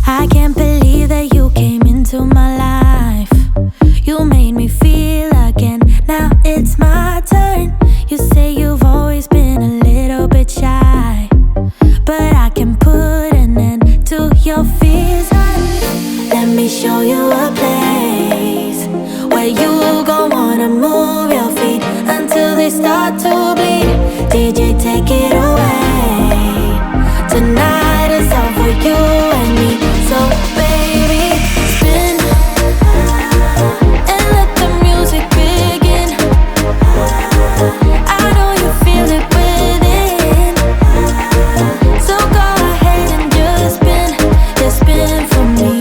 I can't believe that you came into my life. You made me feel again, now it's my turn. You say you've always been a little bit shy, but I can put an end to your fears. Let me show you a place where you gon' wanna move your feet until they start to bleed. DJ, take it away. Tonight is all for you and me. So baby, spin and let the music begin. I know you feel it within, so go ahead and just spin. Just spin for me.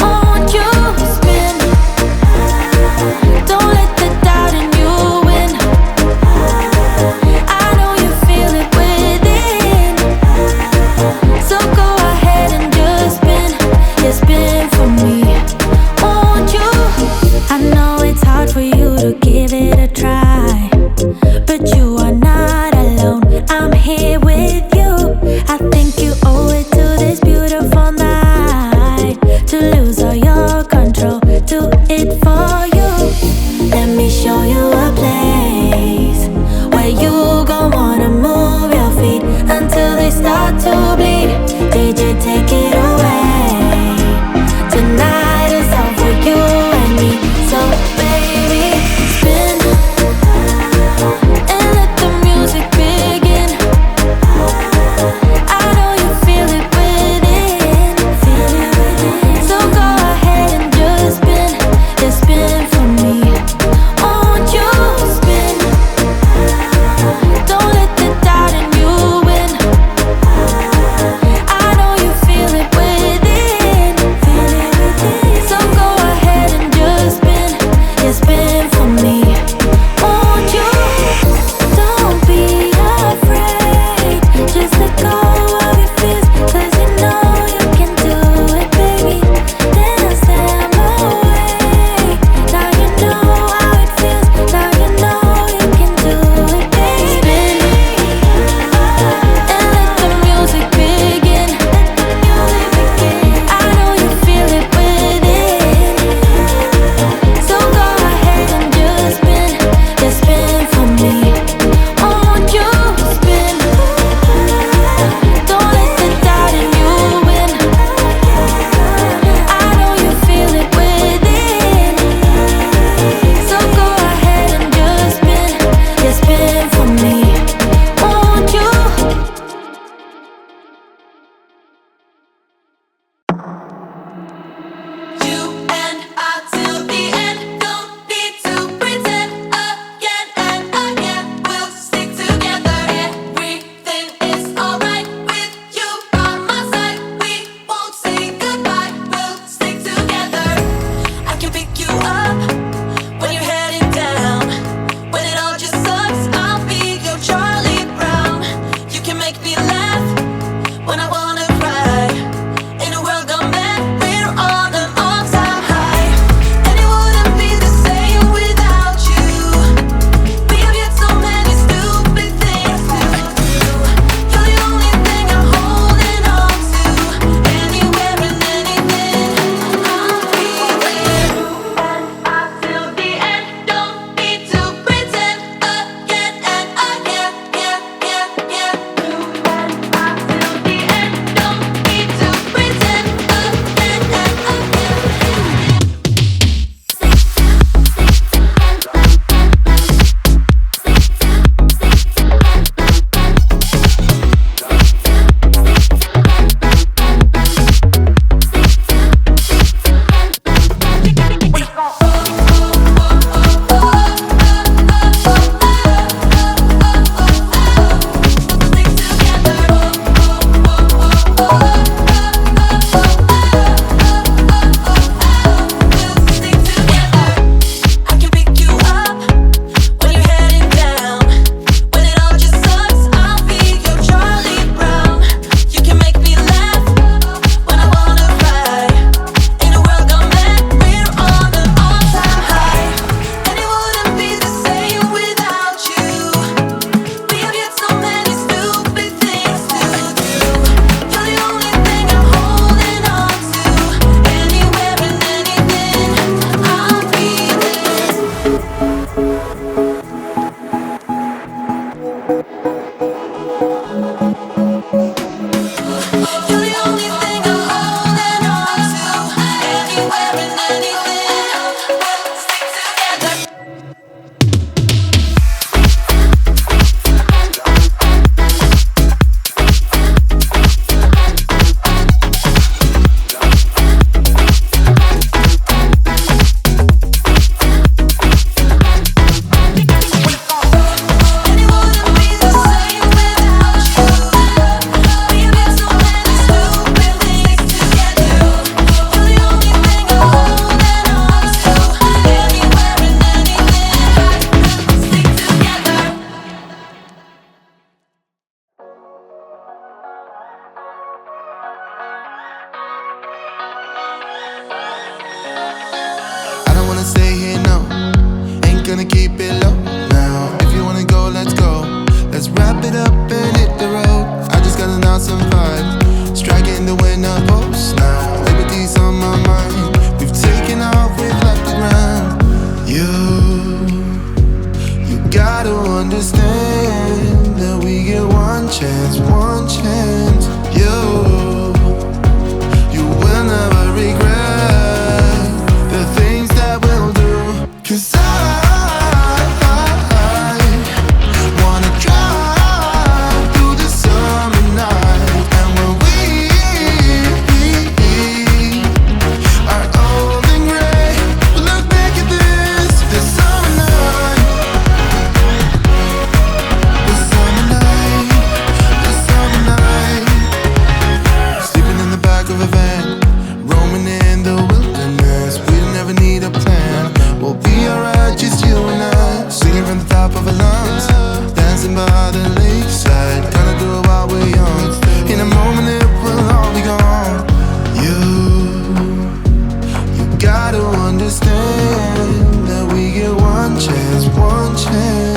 Won't you spin? Don't let the doubt in you win. I know you feel it within, so go ahead and just spin. Just spin for me. Won't you? I know it's hard for you to give it a try, but you are not alone. I'm here with you. I think you owe it to this beautiful night to lose all your control. Do it for you. Let me show you a place where you gon' wanna move your feet until they start to bleed. DJ, take it away. Tonight is all for you and me. So baby, spin and let the music begin. I know you feel it within, so go ahead and just spin for me. Won't you? gotta understand that we get one chance, one chance. You will never regret the things that we'll do. 'Cause I wanna drive through the summer night, and when we are old and gray, we'll look back at this summer night, this summer night, this summer night. Sleeping in the back of a van, roaming in the wilderness. We never need a plan, we'll be alright, just you and I. Singing from the top of our lungs, dancing by the lakeside. Gonna do it while we're young, in a moment it will all be gone. You gotta understand that we get one chance, one chance.